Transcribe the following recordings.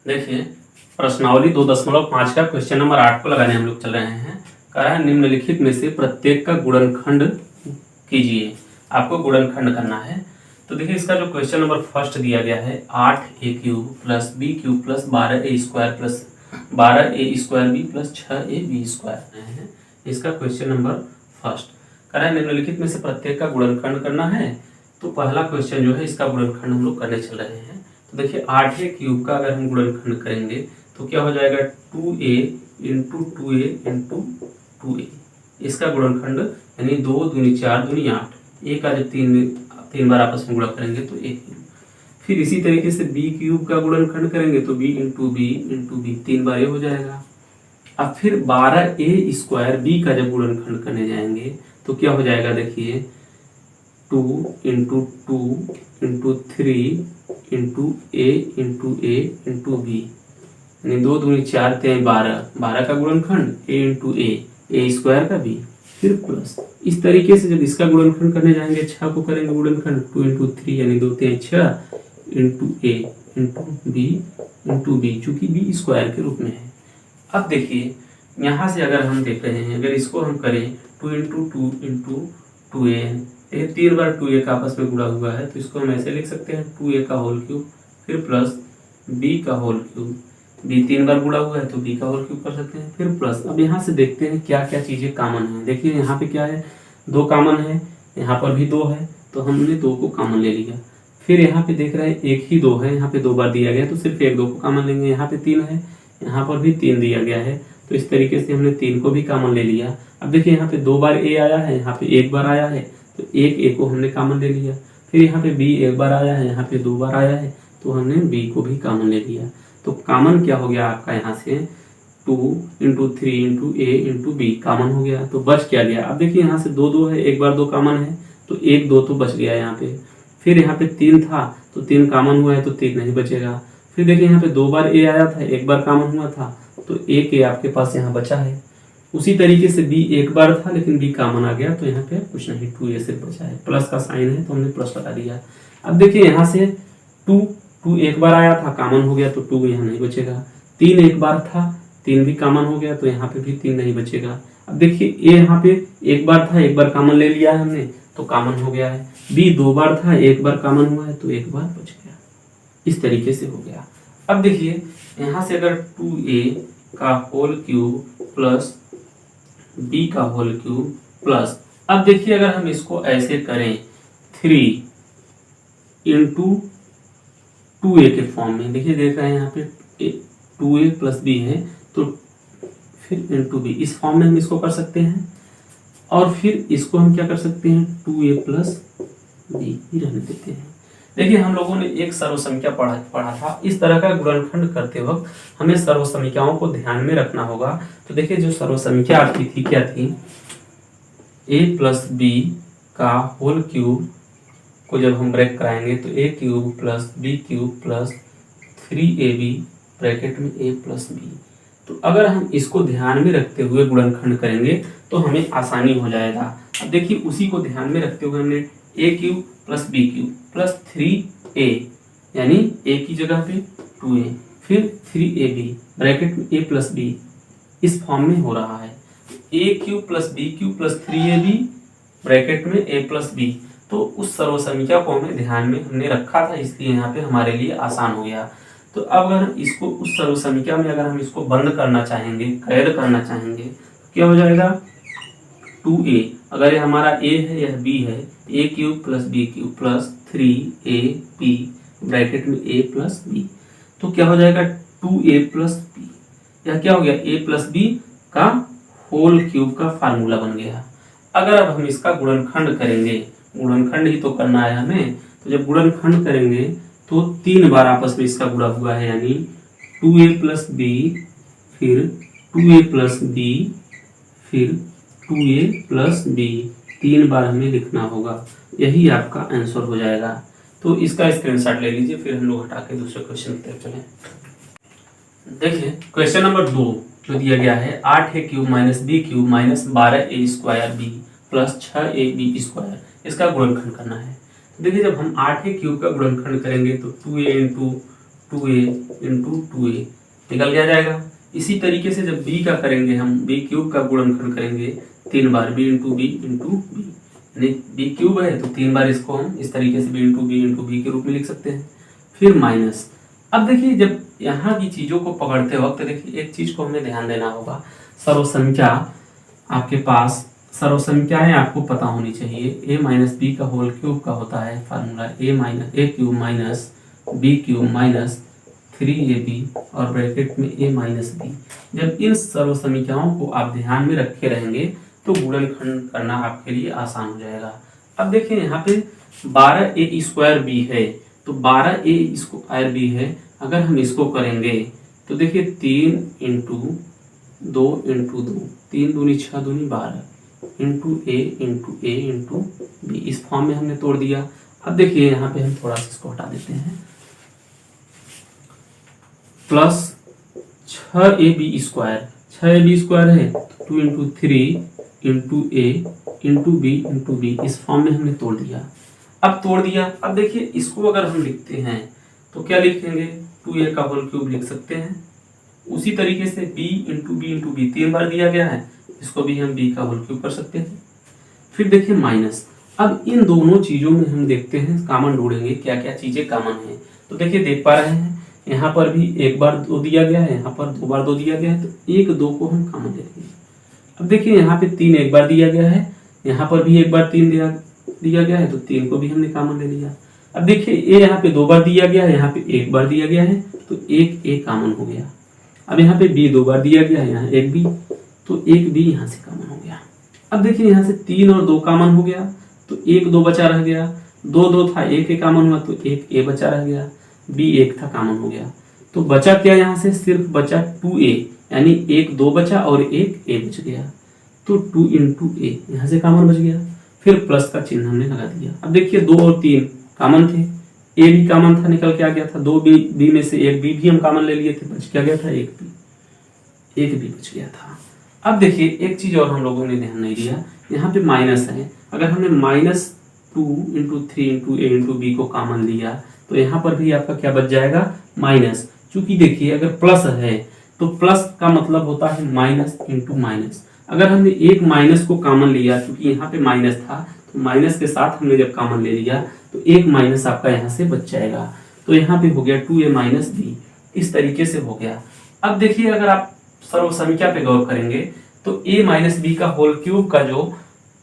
देखिए प्रश्नावली 2.5 का क्वेश्चन नंबर 8 को लगाने हम लोग चल रहे हैं। कह रहा है निम्नलिखित में से प्रत्येक का गुणनखंड कीजिए। आपको गुणनखंड करना है। तो देखिए इसका जो क्वेश्चन नंबर फर्स्ट दिया गया है 8a³ plus b³ plus 12a² plus 12a² b plus 6ab² है। इसका क्वेश्चन नंबर फर्स्ट कह रहा है निम्नलिखित में से प्रत्येक का गुणनखंड करना है। तो पहला क्वेश्चन जो है इसका गुणनखंड हम लोग करने चल रहे हैं। तो देखिए 8a³ का अगर हम गुणनखंड करेंगे तो क्या हो जाएगा 2a into 2a into 2a। इसका गुणनखंड यानी 2 दूनी 4 दूनी 8। एक का जब तीन बार आपस में गुणा करेंगे तो 1। फिर इसी तरीके से b³ का गुणनखंड करेंगे तो b इंटू बी 3 बार ये हो जाएगा। अब फिर 12a² b का जब गुणनखंड करने जाएंगे तो क्या हो जाएगा देखिए 2 into 2 into 3 into a into b यानी 2 दूनी 4 3 12 का गुणनखंड a इंटू a² का b फिर प्लस। इस तरीके से जब इसका गुणनखंड करने जाएंगे 6 को करेंगे गुणनखंड 2 इंटू 3 यानी 2 3 6 इंटू a इंटू b चूंकि b² के रूप में है। अब देखिए यहाँ से अगर हम देख रहे हैं अगर इसको हम करें 2 इंटू 2 इंटू 2a ये 3 बार 2a का आपस में गुणा हुआ है तो इसको हम ऐसे लिख सकते हैं 2a का होल क्यूब फिर प्लस b का होल क्यूब। b 3 बार गुणा हुआ है तो b का होल क्यूब कर सकते हैं फिर प्लस। अब यहाँ से देखते हैं क्या क्या चीजें कॉमन है। देखिए यहाँ पे क्या है 2 कॉमन है, यहाँ पर भी 2 है तो हमने 2 को कॉमन ले लिया। फिर यहाँ पे देख रहे हैं एक ही 2 है, यहाँ पे 2 बार दिया गया तो सिर्फ 1 2 को कॉमन लेंगे। यहाँ पे 3 है, यहाँ पर भी 3 दिया गया है तो इस तरीके से हमने 3 को भी कॉमन ले लिया। अब देखिए यहाँ पे 2 बार a आया है, यहाँ पे 1 बार आया है तो एक a को हमने कॉमन ले लिया। फिर यहाँ पे b 1 बार आया है, यहाँ पे 2 बार आया है तो हमने b को भी कॉमन ले लिया। तो कॉमन क्या हो गया आपका यहाँ से 2 into 3 into a into b common हो गया। तो बच क्या गया। अब देखिए यहाँ से 2 2 है, एक बार 2 कॉमन है तो 1 2 तो बच गया यहाँ पे। फिर यहाँ पे 3 था तो 3 कॉमन हुआ है तो 3 नहीं बचेगा। फिर देखिए यहाँ पे 2 बार a आया था, एक बार कॉमन हुआ था तो एक a आपके पास यहाँ बचा है। उसी तरीके से b एक बार था लेकिन b कॉमन आ गया तो यहाँ पे कुछ नहीं 2a सिर्फ बचा है। प्लस का साइन है तो हमने प्लस लगा दिया। अब देखिए यहाँ से 2 एक बार आया था कॉमन हो गया तो 2 यहाँ नहीं बचेगा। 3 एक बार था 3 भी कॉमन हो गया तो यहाँ पे भी 3 नहीं बचेगा। अब देखिए a यहाँ पे एक बार था, एक बार कॉमन ले लिया है हमने तो कॉमन हो गया है। b 2 बार था, एक बार कॉमन हुआ है तो एक बार बच गया। इस तरीके से हो गया। अब देखिए यहाँ से अगर 2a का होल क्यूब प्लस b का होल क्यूब प्लस, अब देखिए अगर हम इसको ऐसे करें 3 इंटू 2a के फॉर्म में, देखिए देख रहे हैं यहाँ पे 2a प्लस b है तो फिर इंटू b इस फॉर्म में हम इसको कर सकते हैं। और फिर इसको हम क्या कर सकते हैं 2a प्लस b ही रहने देते हैं। देखिए हम लोगों ने एक सर्वसंख्या पढ़ा था। इस तरह का गुणनखंड करते वक्त हमें सर्वसंख्याओं को ध्यान में रखना होगा। तो देखिए जो सर्वसंख्या आपकी थी क्या थी a प्लस b का होल क्यूब को जब हम ब्रेक कराएंगे तो a³ plus b³ plus 3ab bracket में a प्लस b। तो अगर हम इसको ध्यान में रखते हुए गुणनखंड करेंगे तो हमें आसानी हो जाएगा। अब देखिए उसी को ध्यान में रखते हुए हमने a³ plus b³ plus 3a यानी a की जगह पे 2a फिर 3ab ब्रैकेट में a प्लस b इस फॉर्म में हो रहा है। a³ plus b³ plus 3ab bracket में a प्लस b। तो उस सर्वसंख्या को हमें ध्यान में हमने रखा था इसलिए यहाँ पे हमारे लिए आसान हो गया। तो अब अगर इसको उस सर्वसंख्या में अगर हम इसको बंद करना चाहेंगे, कैद करना चाहेंगे तो क्या हो जाएगा 2a अगर ये हमारा a है यह b है a³ plus b³ plus 3ab bracket में a प्लस b। तो क्या हो जाएगा 2a प्लस b। यह क्या हो गया a प्लस b का होल क्यूब का फार्मूला बन गया। अगर अब हम इसका गुणनखंड करेंगे, गुणनखंड ही तो करना है हमें, तो जब गुणनखंड करेंगे तो 3 बार आपस में इसका गुणा हुआ है यानी 2a प्लस b फिर 2a प्लस b फिर 2a प्लस b 3 बार हमें लिखना होगा। यही आपका आंसर हो जाएगा। तो इसका स्क्रीनशॉट ले लीजिए फिर हम लोग हटा के दूसरे क्वेश्चन की तरफ चलें। देखिए क्वेश्चन नंबर 2 जो दिया गया है 8a cube minus B cube minus 12a square B plus 6ab square, इसका गुणनखंड करना है। तो देखिए जब हम 8a क्यूब का गुणनखंड करेंगे तो 2a into 2a into 2a निकल के आ जाएगा। इसी तरीके से जब b का करेंगे हम b क्यूब का गुणनखंड करेंगे 3 बार b into B into B, यानी बी क्यूब है तो 3 बार इसको हम इस तरीके से b इंटू बी के रूप में लिख सकते हैं। फिर माइनस, अब देखिए जब यहाँ की चीज़ों को पकड़ते वक्त देखिए एक चीज़ को हमें ध्यान देना होगा, सर्वसंख्या आपके पास सर्वसंख्याएं आपको पता होनी चाहिए। a माइनस बी का होल क्यूब का होता है formula a cube minus B cube minus 3ab और ब्रैकेट में a माइनस बी। जब इन सर्वसंख्याओं को आप ध्यान में रखे रहेंगे तो गुणनखंड करना आपके लिए आसान हो जाएगा। अब देखिए यहाँ पे 12a स्क्वायर बी है, तो 12a स्क्वायर बी है, अगर हम इसको करेंगे तो देखिए 3 इंटू 2 इंटू 2, 3 दूनी 6 दूनी 12 इंटू ए इंटू बी, इस फॉर्म में हमने तोड़ दिया। अब देखिए यहाँ पे हम थोड़ा सा इसको हटा देते हैं, प्लस 6ab स्क्वायर है 2 इंटू 3 इंटू ए इंटू बी, इस फॉर्म में हमने तोड़ दिया। अब तोड़ दिया, अब देखिए इसको अगर हम लिखते हैं तो क्या लिखेंगे, 2a का होल क्यूब लिख सकते हैं। उसी तरीके से b इंटू बी 3 बार दिया गया है, इसको भी हम b का होल क्यूब कर सकते हैं। फिर देखिए माइनस, अब इन दोनों चीजों में हम देखते हैं कॉमन ढूंढेंगे क्या क्या चीजें कॉमन है। तो देखिए देख पा रहे हैं यहाँ पर भी 1 बार 2 दिया गया है, यहाँ पर 2 बार 2 दिया गया है, तो 1 2 को हम कॉमन ले लेंगे। अब देखिए यहाँ पे 3 1 बार दिया गया है, यहाँ पर भी 1 बार 3 दिया गया है, तो 3 को भी हमने कॉमन ले लिया। अब देखिए ए यहाँ पे 2 बार दिया गया है, यहाँ पे 1 बार दिया गया है, तो 1 a कॉमन हो गया। अब यहाँ पे b 2 बार दिया गया है, यहाँ 1 b, तो 1 b यहाँ से कॉमन हो गया। अब देखिए यहाँ से 3 और 2 कॉमन हो गया, तो 1 2 बचा रह गया, 2 2 था 1 a कॉमन हुआ, तो 1 a बचा रह गया, b 1 था कॉमन हो गया, तो बचा क्या यहाँ से, सिर्फ बचा 2a, यानी 1 2 बचा और 1 a बच गया, तो 2 इंटू a यहाँ से कॉमन बच गया। फिर प्लस का चिन्ह हमने लगा दिया। अब देखिए 2 और 3 कॉमन थे, a भी कॉमन था, निकल के आ गया था, 2 b में से 1 b भी हम कॉमन ले लिए थे, बच क्या गया था 1 b बच गया था। अब देखिए एक चीज और हम लोगों ने ध्यान नहीं दिया, यहाँ पे माइनस है, अगर हमने माइनस 2 इंटू 3 इंटू ए इंटू बी को कॉमन लिया तो यहाँ पर भी आपका क्या बच जाएगा, माइनस। चूंकि देखिए अगर प्लस है तो प्लस का मतलब होता है माइनस इंटू माइनस। अगर हमने एक माइनस को कॉमन लिया, क्योंकि यहाँ पे माइनस था, तो माइनस के साथ हमने जब कॉमन ले लिया तो एक माइनस आपका यहाँ से बच जाएगा, तो यहाँ पे हो गया 2a माइनस बी, इस तरीके से हो गया। अब देखिए अगर आप सर्वसंख्या पे गौर करेंगे तो a माइनस बी का होल क्यूब का जो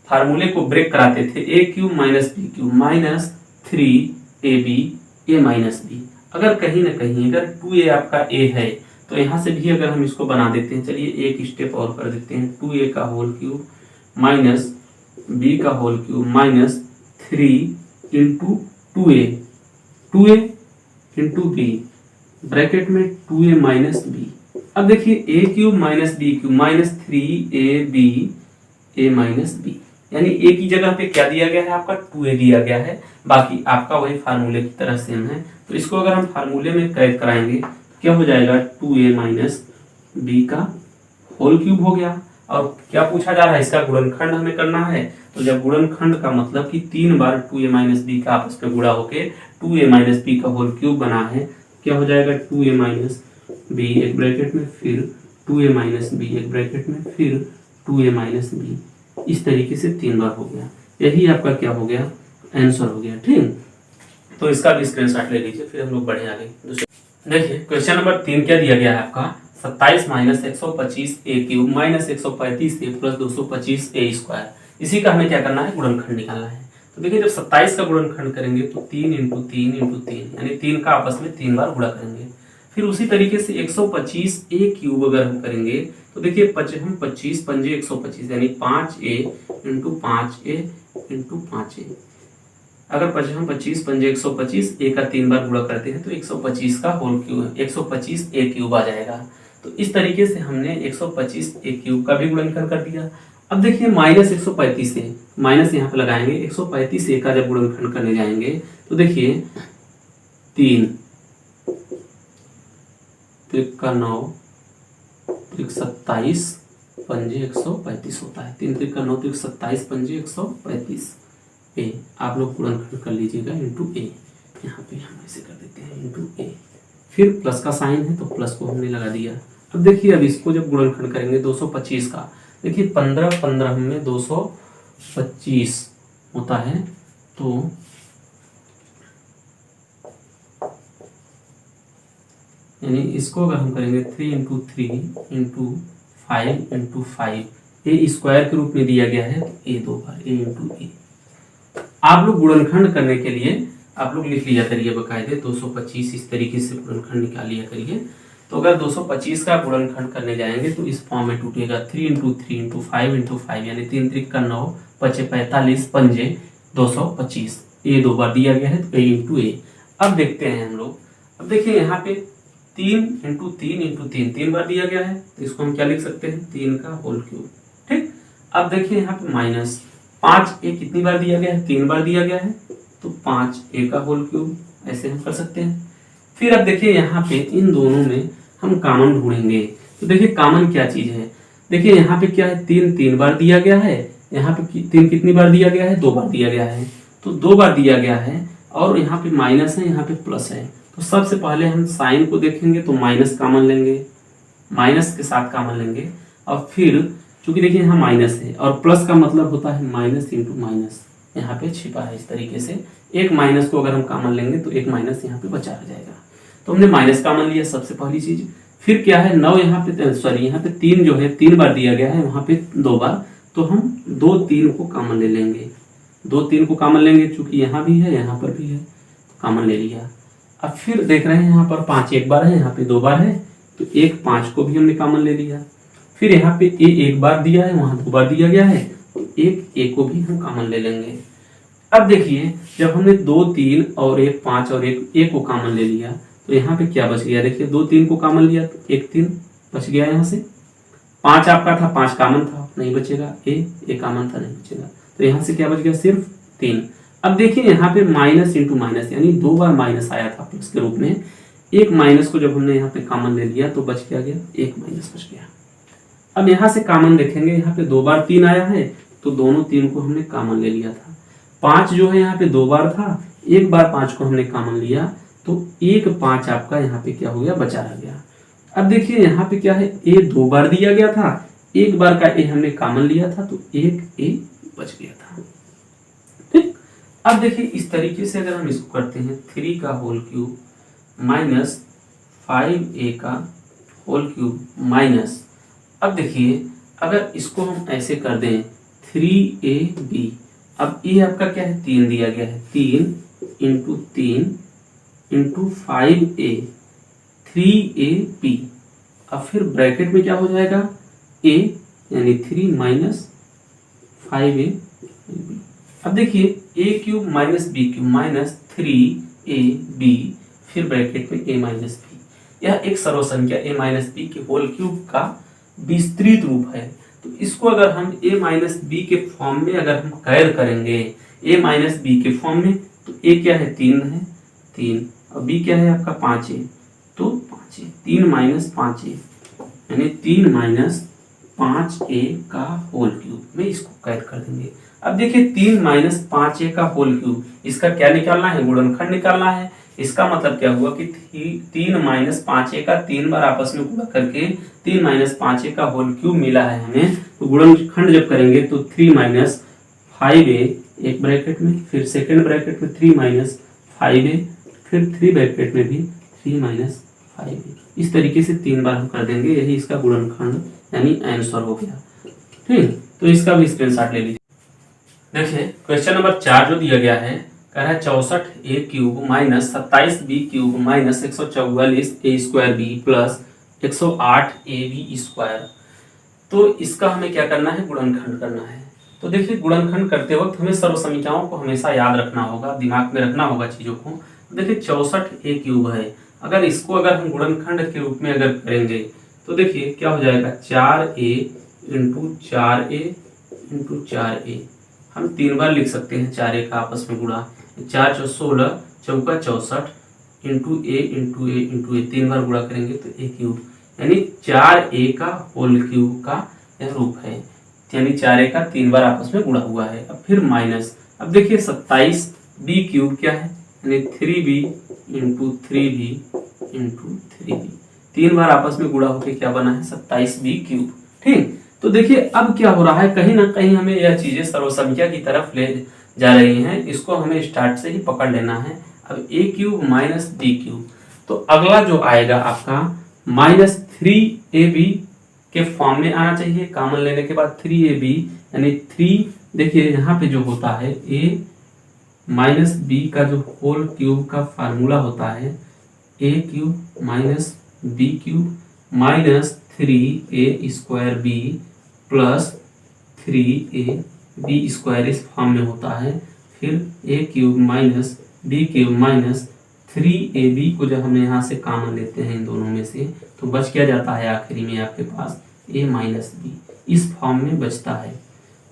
फार्मूले को ब्रेक कराते थे, a cube minus B cube minus 3ab a minus B, अगर कहीं ना कहीं अगर 2a आपका a है तो यहाँ से भी अगर हम इसको बना देते हैं, चलिए एक स्टेप और कर देते हैं, 2a का होल क्यूब माइनस b का whole cube minus 3 into 2a into B, bracket में 2a माइनस बी। अब देखिए a cube minus B cube minus 3ab a minus B, यानी a की जगह पे क्या दिया गया है, आपका 2a दिया गया है, बाकी आपका वही फार्मूले की तरह सेम है। तो इसको अगर हम फार्मूले में कैद कराएंगे क्या हो जाएगा, 2a माइनस बी का होल क्यूब हो गया। और क्या पूछा जा रहा है, इसका गुणनखंड हमें करना है, तो जब गुणनखंड का मतलब कि 3 बार 2a माइनस बी का आपस में गुणा होके 2a माइनस बी का होल क्यूब बना है, क्या हो जाएगा 2a माइनस बी एक ब्रैकेट में, फिर 2a माइनस बी एक ब्रैकेट में, फिर 2a माइनस बी, इस तरीके से 3 बार हो गया। यही आपका क्या हो गया, आंसर हो गया। ठीक, तो इसका भी स्क्रीनशॉट ले लीजिए, फिर हम लोग बढ़े आगे। देखिए क्वेश्चन नंबर 3 क्या दिया गया है आपका, 27 माइनस 125 ए क्यूब माइनस 135 ए प्लस 225 ए स्क्वायर, इसी का हमें क्या करना है, गुणनखंड निकालना है। तो देखिए जब 27 का गुणनखंड करेंगे तो 3 इंटू 3 इंटू 3, यानी 3 का आपस में 3 बार गुणा करेंगे। फिर उसी तरीके से 125 ए क्यूब अगर हम करेंगे तो देखिए हम 25 पंजे 125, यानी 5a into 5a into 5a, अगर हम 25 पंजे 125 ए का 3 बार गुणा करते हैं तो 125 का होल क्यूब 125 ए क्यूब आ जाएगा। तो इस तरीके से हमने 125 ए क्यूब का भी गुणनखंड कर दिया। अब देखिए माइनस 135 ए, माइनस यहाँ पे लगाएंगे, 135 ए का जब गुणनखंड करने जाएंगे तो देखिए 3 का 9 त्रिक 27 पंजे 135 होता है। 3 त्रिक का 9 त्रिक 27 पंजे 135 ए। आप लोग गुणनखंड कर लीजिएगा इंटू ए। यहाँ पे हम ऐसे कर देते हैं इंटू ए, फिर प्लस का साइन है तो प्लस को हमने लगा दिया। अब देखिए, अब इसको जब गुणनखंड करेंगे 225 का, देखिए 15 15 में 225 होता है, तो यानी इसको अगर हम करेंगे 3 इंटू 3 इंटू 5 इंटू 5 ए स्क्वायर के रूप में दिया गया है, तो ए 2 बार ए इंटू ए। आप लोग गुणनखंड करने के लिए आप लोग लिख लिया करिए बकायदे 225 इस तरीके से गुणनखंड निकाल लिया करिए। तो अगर 225 का गुणनखंड करने जाएंगे तो इस फॉर्म में टूटेगा 3 इंटू 3 इंटू 5 इंटू 5, यानी 3 त्रिक का 9 पचे 45 पंजे 225, ए 2 बार दिया गया है तो ए इंटू ए। अब देखते हैं हम लोग, अब देखिए यहाँ पे 3 इंटू 3 इंटू 3 3 बार दिया गया है, तो इसको हम क्या लिख सकते हैं 3 का होल क्यूब। ठीक, अब देखिए यहाँ पे माइनस 5 ए कितनी बार दिया गया है, 3 बार दिया गया है, तो 5 ए का होल क्यूब, ऐसे हम कर सकते हैं। फिर अब देखिए यहाँ पे इन दोनों में हम कॉमन ढूंढेंगे, तो देखिए कॉमन क्या चीज है, देखिए यहाँ पे क्या है 3 3 बार दिया गया है, यहाँ पे 3 कितनी बार दिया गया है 2 बार दिया गया है, तो 2 बार दिया गया है, और यहाँ पे माइनस है यहाँ पे प्लस है। तो सबसे पहले हम साइन को देखेंगे तो माइनस कॉमन लेंगे, माइनस के साथ कॉमन लेंगे, और फिर चूंकि देखिए यहाँ माइनस है और प्लस का मतलब होता है माइनस इंटू माइनस, यहाँ पे छिपा है इस तरीके से। एक माइनस को अगर हम कॉमन लेंगे तो एक माइनस यहाँ पे बचा रह जाएगा, तो हमने माइनस कॉमन लिया सबसे पहली चीज। फिर क्या है 9 यहाँ पे, सॉरी यहाँ पे 3 जो है 3 बार दिया गया है, वहां पे 2 बार, तो हम 2 3 को कॉमन ले लेंगे, 2 3 को कॉमन लेंगे, चूंकि यहाँ भी है यहाँ पर भी है, कॉमन ले लिया। अब फिर देख रहे हैं यहाँ पर 5 एक बार है, यहाँ पे 2 बार है, तो 1 5 को भी हमने कॉमन ले लिया। फिर यहाँ पे ए 1 बार दिया है, वहां 2 बार दिया गया है, तो 1 ए को भी हम कॉमन ले लेंगे। अब देखिए जब हमने 2 3 और 1 5 और 1 ए को कॉमन ले लिया, तो यहाँ पे क्या बच गया, देखिए 2 3 को कॉमन लिया तो 1 3 बच गया, यहाँ से 5 आपका था, 5 कॉमन था नहीं बचेगा, ए कॉमन था नहीं बचेगा, तो यहाँ से क्या बच गया सिर्फ 3। अब देखिए यहाँ पे माइनस इंटू माइनस, यानी 2 बार माइनस आया था प्लस के रूप में, एक माइनस को जब हमने यहाँ पे कॉमन ले लिया तो बच क्या गया, एक माइनस बच गया। अब यहाँ से कॉमन देखेंगे, यहाँ पे 2 बार 3 आया है, तो दोनों 3 को हमने कॉमन ले लिया था। 5 जो है यहाँ पे 2 बार था, एक बार 5 को हमने कॉमन लिया, तो 1 5 आपका यहाँ पे क्या हो गया, बचा रह गया। अब देखिए यहाँ पे क्या है, ए 2 बार दिया गया था, एक बार का ए हमने कॉमन लिया था, तो 1 ए बच गया था। ठीक, अब देखिए इस तरीके से अगर हम इसको करते हैं 3 का होल क्यूब माइनस 5a का होल क्यूब माइनस, अब देखिए अगर इसको हम ऐसे कर दें 3ab, अब ए आपका क्या है 3 दिया गया है, 3 इंटू 3 इंटू 5a 3ab, अब फिर ब्रैकेट में क्या हो जाएगा a यानी 3 माइनस 5a। अब देखिए a cube minus b cube minus 3ab, फिर ब्रैकेट में a माइनस b, यह एक सर्व संख्या a माइनस b के होल क्यूब का विस्तृत रूप है। तो इसको अगर हम a माइनस बी के फॉर्म में अगर हम कैद करेंगे, a माइनस बी के फॉर्म में, तो a क्या है 3 है 3, और b क्या है आपका 5a, तो 5a 3 माइनस 5a यानी 3 माइनस 5a का होल क्यूब में इसको कैद कर देंगे। अब देखिए 3 माइनस 5a का होल क्यूब, इसका क्या निकालना है, गुणनखंड निकालना है। इसका मतलब क्या हुआ कि 3 माइनस 5a का 3 बार आपस में गुणा करके 3 माइनस 5a का होल क्यूब मिला है हमें। तो गुणनखंड जब करेंगे तो 3 माइनस 5a एक ब्रैकेट में, फिर सेकेंड ब्रैकेट में 3 माइनस 5a, फिर 3 ब्रैकेट में भी 3 माइनस 5a, इस तरीके से 3 बार हम कर देंगे, यही इसका गुणनखंड यानी आंसर हो गया। ठीक, तो इसका भी स्क्रीनशॉट ले लीजिए। देखिए क्वेश्चन नंबर 4 जो दिया गया है, कह रहा है 64a cube minus 27b cube minus 144a square B plus 108ab square. तो इसका हमें क्या करना है, गुणनखंड करना है। तो देखिए गुणनखंड करते वक्त हमें सर्व समीकरणों को हमेशा याद रखना होगा, दिमाग में रखना होगा चीजों को। देखिए 64a क्यूब है, अगर इसको अगर हम गुणनखंड के रूप में अगर करेंगे तो देखिए क्या हो जाएगा 4a into 4a into 4a, हम 3 बार लिख सकते हैं 4a का आपस में गुणा, 4 चौ 16 चौका 64 इंटू ए इंटू ए इंटू ए, 3 बार गुणा करेंगे तो a क्यूब यानी 4a का होल क्यूब का यह रूप है, यानी 4a का 3 बार आपस में गुणा हुआ है। अब फिर माइनस, अब देखिए 27b क्यूब क्या है, यानी 3b into 3b into 3b, 3 बार आपस में गुणा होकर क्या बना है 27b क्यूब। ठीक, तो देखिए अब क्या हो रहा है, कहीं ना कहीं हमें यह चीजें सर्वसंख्या की तरफ ले जा रही हैं, इसको हमें स्टार्ट से ही पकड़ लेना है। अब a cube minus b cube, तो अगला जो आएगा आपका माइनस 3ab के फॉर्म में आना चाहिए, कॉमन लेने के बाद 3ab, यानी 3, देखिए यहाँ पे जो होता है a माइनस b का जो होल क्यूब का फार्मूला होता है a cube minus b cube minus 3a square b plus 3ab square इस फॉर्म में होता है। फिर a cube minus b cube minus 3ab को जब हम यहाँ से कॉमन लेते हैं इन दोनों में से, तो बच क्या जाता है आखिरी में आपके पास a माइनस b, इस फॉर्म में बचता है।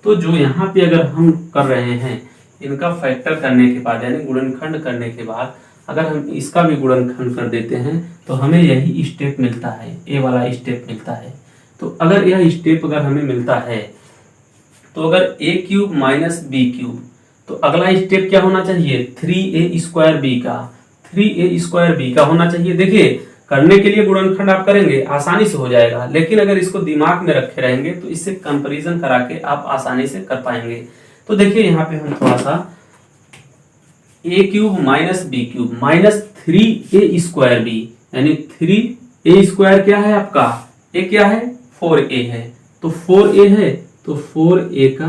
तो जो यहाँ पे अगर हम कर रहे हैं इनका फैक्टर करने के बाद, यानी गुणनखंड करने के बाद अगर हम इसका भी गुणनखंड कर देते हैं तो हमें यही स्टेप मिलता है, a वाला स्टेप मिलता है। तो अगर यह स्टेप अगर हमें मिलता है तो अगर a cube minus b cube, तो अगला स्टेप क्या होना चाहिए 3a स्क्वायर b का, 3a स्क्वायर b का होना चाहिए। देखिए करने के लिए गुणनखंड आप करेंगे आसानी से हो जाएगा, लेकिन अगर इसको दिमाग में रखे रहेंगे तो इससे कंपैरिजन करा के आप आसानी से कर पाएंगे। तो देखिए यहाँ पे हम थोड़ा सा a cube minus b cube minus 3a square b, यानी 3a स्क्वायर क्या है आपका, a क्या है 4a है, तो 4a है तो 4a का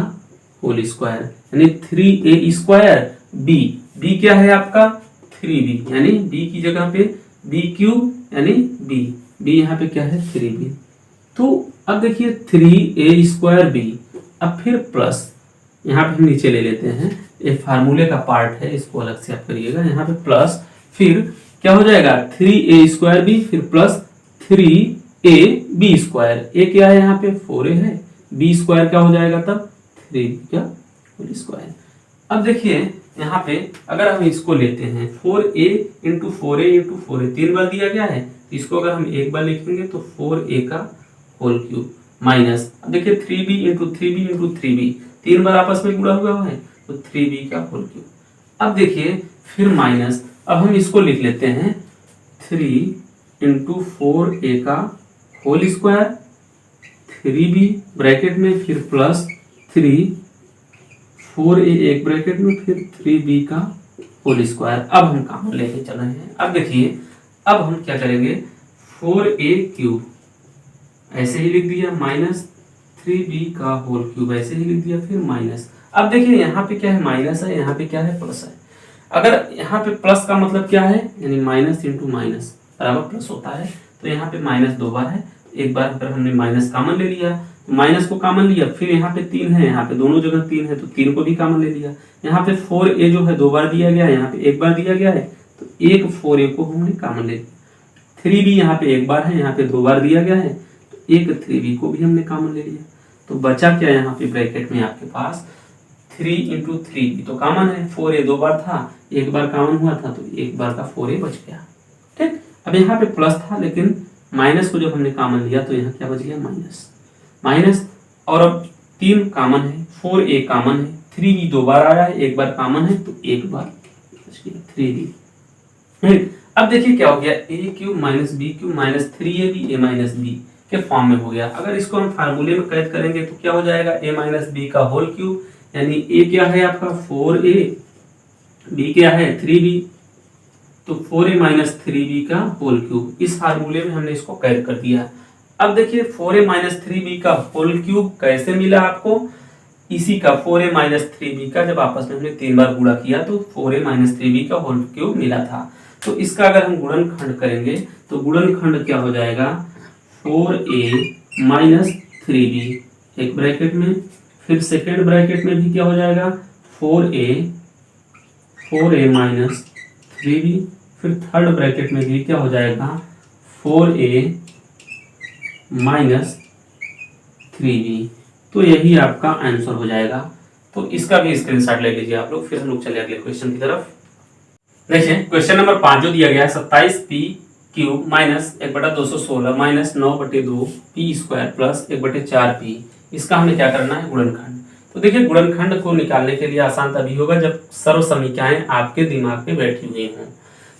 होल स्क्वायर, यानी 3a स्क्वायर b, b क्या है आपका 3b, यानी b की जगह पे b क्यूब यानी b यहाँ पे क्या है 3b। तो अब देखिए 3a स्क्वायर b, अब फिर प्लस, यहाँ पे हम नीचे ले लेते हैं, ये फार्मूले का पार्ट है, इसको अलग से आप करिएगा, यहाँ पे प्लस, फिर क्या हो जाएगा 3a स्क्वायर b, फिर प्लस 3ab स्क्वायर, a क्या है यहाँ पे 4a है, b स्क्वायर क्या हो जाएगा तब 3b का होल स्क्वायर। अब देखिए यहाँ पे अगर हम इसको लेते हैं 4a into 4a into 4a 3 बार दिया गया है, इसको अगर हम एक बार लिखेंगे तो 4a का होल क्यूब माइनस, अब देखिए 3b into 3b into 3b 3 बार आपस में गुणा हुआ है तो 3b का होल क्यूब। अब देखिए फिर माइनस, अब हम इसको लिख लेते हैं 3 इंटू 4a का होल स्क्वायर 3b ब्रैकेट में, फिर प्लस 3 4a एक ब्रैकेट में, फिर 3b का होल स्क्वायर। अब हम कॉमन लेके चल रहे हैं। अब देखिए अब हम क्या करेंगे 4a क्यूब ऐसे ही लिख दिया माइनस 3b का होल क्यूब ऐसे ही लिख दिया, फिर माइनस। अब देखिए यहाँ पे क्या है माइनस है, यहाँ पे क्या है प्लस है। अगर यहाँ पे प्लस का मतलब क्या है, यानी माइनस इंटू माइनस बराबर प्लस होता है, तो यहाँ पे माइनस 2 बार है, एक बार अगर हमने माइनस कॉमन ले लिया, माइनस को कॉमन लिया, फिर यहाँ पे 3 है, यहाँ पे दोनों जगह 3 है तो 3 को भी कॉमन ले लिया। यहाँ पे 4a जो है 2 बार दिया गया है, यहाँ पे एक बार दिया गया है, तो एक 4a को हमने कॉमन ले लिया। 3b यहाँ पे एक बार है, यहाँ पे 2 बार दिया गया है, तो एक 3b को भी हमने कॉमन ले लिया। तो बचा क्या यहाँ पे ब्रैकेट में आपके पास 3 इंटू 3b तो कॉमन है, 4a 2 बार था, एक बार कॉमन हुआ था तो एक बार का 4a बच गया। ठीक, अब यहाँ पे प्लस था लेकिन माइनस को जब हमने कॉमन लिया तो यहाँ क्या बच गया माइनस माइनस, और अब 3 कॉमन है, 4a कॉमन है, 3b 2 बार आया है, एक बार कॉमन है तो एक बार बच गया 3b। अब देखिए क्या हो गया a cube minus b cube minus 3ab a minus b के फॉर्म में हो गया। अगर इसको हम फार्मूले में कैद करेंगे तो क्या हो जाएगा a माइनस b का होल क्यूब, यानी a क्या है आपका 4a, b क्या है 3b, तो 4a माइनस 3b का होल क्यूब, इस फार्मूले में हमने इसको कैद कर दिया। अब देखिए 4a माइनस 3b का होल क्यूब कैसे मिला आपको, इसी का 4a माइनस 3b का जब आपस में हमने 3 बार गुणा किया तो 4a माइनस 3b का होल क्यूब मिला था। तो इसका अगर हम गुणनखंड करेंगे तो गुणनखंड क्या हो जाएगा 4a माइनस 3b एक ब्रैकेट में, फिर सेकेंड ब्रैकेट में भी क्या हो जाएगा 4a माइनस 3b, फिर थर्ड ब्रैकेट में भी क्या हो जाएगा 4a माइनस 3b। तो यही आपका आंसर हो जाएगा। तो इसका भी स्क्रीनशॉट ले लीजिए आप लोग। फिर हम लोग चले अगले क्वेश्चन की तरफ। देखिए क्वेश्चन नंबर 5 जो दिया गया है 27p cube minus 1/216 minus 9/2 P square plus 1/4 P, इसका हमें क्या करना है, गुणनखंड। तो देखिए गुणनखंड को निकालने के लिए आसान तभी होगा जब सर्व समीकरणाएं आपके दिमाग में बैठी हुई हों।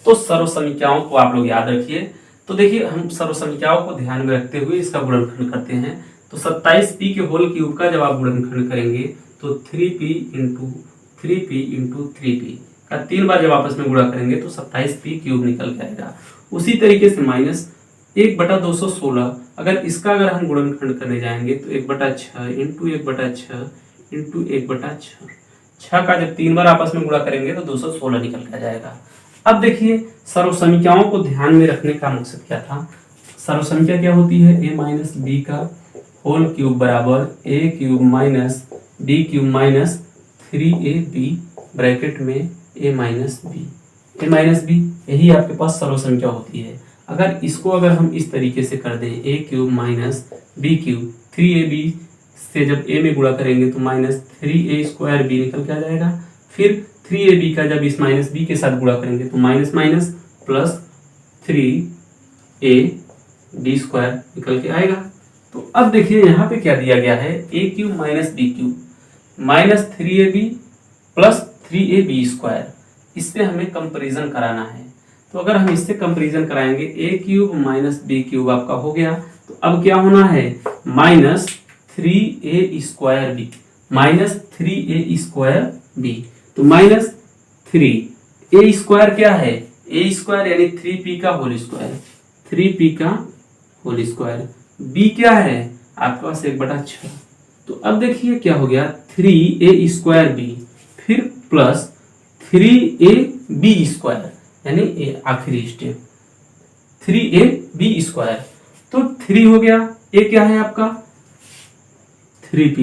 तो सर्व समीकरणाओं को आप लोग याद रखिए। तो देखिए हम सर्व समीकरणाओं को ध्यान में रखते हुए इसका गुणनखंड करते हैं। तो 27p के होल क्यूब का जब आप गुणनखंड करेंगे तो 3p into 3p into 3p का 3 बार जब आपस में गुणा करेंगे तो 27p क्यूब निकल जाएगा। उसी तरीके से माइनस 1/216, अगर इसका अगर हम गुणनखंड करने जाएंगे तो 1/6 इंटू 1/6 इंटू 1/6, 6 का जब 3 बार आपस में गुणा करेंगे तो 216 निकल के आ जाएगा। अब देखिए सर्व समीकरणाओं को ध्यान में रखने का मकसद क्या था। सर्व संख्या क्या होती है, a माइनस बी का होल क्यूब बराबर a cube minus B cube minus 3ab bracket में a माइनस बी, यही आपके पास सर्व संख्या होती है। अगर इसको अगर हम इस तरीके से कर दें a cube minus B cube 3ab से जब a में गुणा करेंगे तो माइनस 3a स्क्वायर b निकल के आ जाएगा। फिर 3ab का जब इस माइनस b के साथ गुणा करेंगे तो minus minus plus 3ab square निकल के आएगा। तो अब देखिए यहाँ पे क्या दिया गया है, a cube minus B cube minus 3ab plus 3ab square, इससे हमें कंपैरिजन कराना है। तो अगर हम इससे कंपैरिजन कराएंगे a cube minus B cube आपका हो गया, तो अब क्या होना है, minus 3a square B, minus 3a square B, तो माइनस 3a स्क्वायर क्या है, a स्क्वायर यानी 3p का होल स्क्वायर, 3p का होल स्क्वायर, b क्या है आपके पास 1/6। तो अब देखिए क्या हो गया, 3a स्क्वायर b फिर प्लस 3ab स्क्वायर यानी आखिरी स्टेप 3ab स्क्वायर, तो 3 हो गया, a क्या है आपका 3p,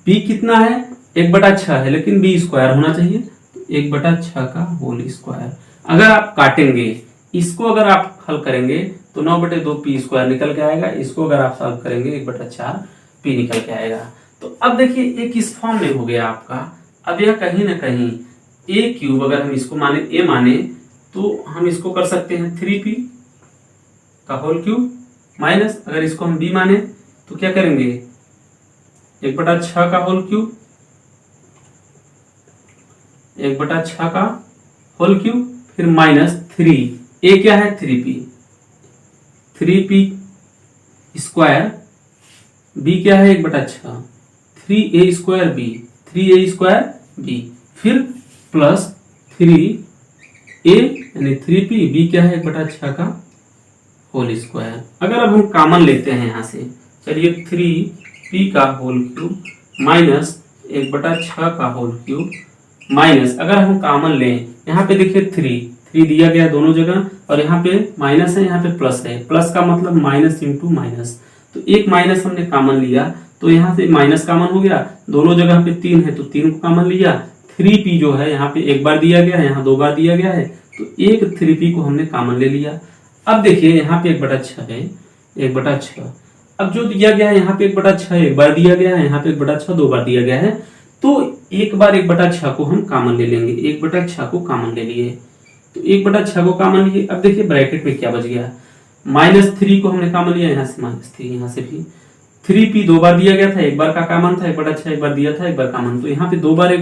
b कितना है 1/6 है लेकिन b स्क्वायर होना चाहिए, तो 1/6 का होल स्क्वायर। अगर आप काटेंगे इसको, अगर आप हल करेंगे तो 9/2 पी स्क्वायर निकल के आएगा, इसको अगर आप सॉल्व करेंगे 1/4 पी निकल के आएगा। तो अब देखिए एक इस फॉर्म में हो गया आपका। अब यह कहीं ना कहीं a क्यूब, अगर हम इसको माने a माने तो हम इसको कर सकते हैं 3p का होल क्यूब माइनस, अगर इसको हम b माने तो क्या करेंगे 1/6 का होल क्यूब, 1/6 का होल क्यूब फिर माइनस 3, a क्या है 3p स्क्वायर, b क्या है 1/6, 3a square b, 3a square b फिर प्लस 3a यानी 3p, b क्या है 1/6 का होल स्क्वायर। अगर अब हम कॉमन लेते हैं यहाँ से, चलिए 3p का होल क्यूब माइनस 1/6 का होल क्यूब माइनस, अगर हम कॉमन लें यहाँ पे देखिए 3 दिया गया दोनों जगह, और यहाँ पे माइनस है यहाँ पे प्लस है, प्लस का मतलब माइनस इंटू माइनस, तो एक माइनस हमने कॉमन लिया तो यहाँ से माइनस कॉमन हो गया, दोनों जगह पे 3 है तो 3 को कॉमन लिया, 3p जो है यहाँ पे एक बार दिया गया है, यहाँ 2 बार दिया गया है, तो एक 3p को हमने कॉमन ले लिया। अब देखिए यहाँ पे 1/6 है, 1/6, अब जो दिया गया है यहाँ पे 1/6 एक बार दिया गया है, यहाँ पे 1/6 2 बार दिया गया है, तो एक बार 1/6 को हम कॉमन ले लेंगे, 1/6 को कॉमन ले लिए, तो 1/6 को कॉमन लिए। अब देखिए ब्रैकेट में क्या बच गया, माइनस 3 को हमने कॉमन लिया, यहाँ से माइनस 3, यहाँ से भी 3p 2 बार दिया गया था, एक बार का कॉमन था, 1/6 एक बार दिया था, एक बार कॉमन, तो यहाँ पे 2 बार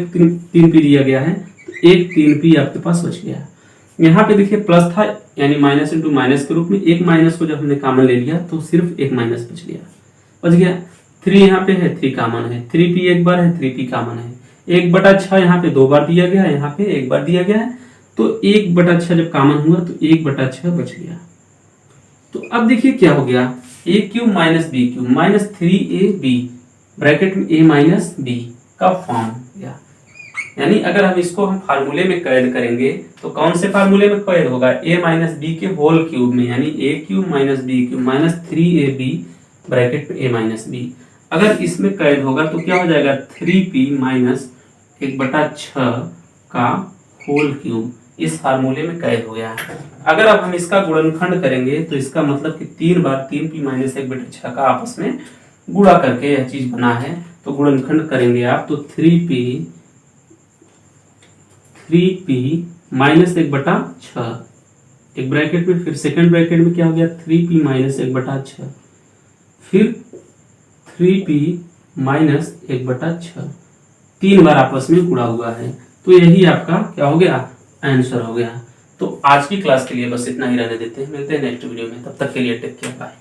3p दिया गया है, तो एक 3p आपके पास बच गया। यहाँ पे देखिए प्लस था यानी माइनस इंटू माइनस के रूप में, एक माइनस को जब हमने कॉमन ले लिया तो सिर्फ एक माइनस बच गया। 3 यहाँ पे है, 3 कॉमन है, 3p एक बार है, 3p कॉमन है, 1/6 यहाँ पे 2 बार दिया गया है, यहाँ पे एक बार दिया गया है, तो 1/6 जब कॉमन हुआ तो 1/6 बच गया। तो अब देखिए क्या हो गया, a cube minus B cube minus 3ab bracket में a माइनस बी का फॉर्म गया। यानी अगर हम इसको हम फार्मूले में कैद करेंगे तो कौन से फार्मूले में कैद होगा, a माइनस बी के होल क्यूब में, यानी a cube minus B cube minus 3ab bracket में a माइनस बी। अगर इसमें कैद होगा तो क्या हो जाएगा, 3p माइनस 1/6 का होल क्यूब इस फार्मूले में कैद हो गया। अगर अब हम इसका गुणनखंड करेंगे तो इसका मतलब कि 3 बार 3p माइनस 1/6 का आपस में गुणा करके यह चीज बना है, तो गुणनखंड करेंगे आप तो 3p माइनस 1/6 एक ब्रैकेट में, फिर सेकंड ब्रैकेट में क्या हो गया 3p माइनस 1/6, फिर 3p माइनस 1/6, 3 बार आपस में गुणा हुआ है। तो यही आपका क्या हो गया, आंसर हो गया। तो आज की क्लास के लिए बस इतना ही रहने देते हैं, मिलते हैं नेक्स्ट वीडियो में, तब तक के लिए टेक केयर, बाय।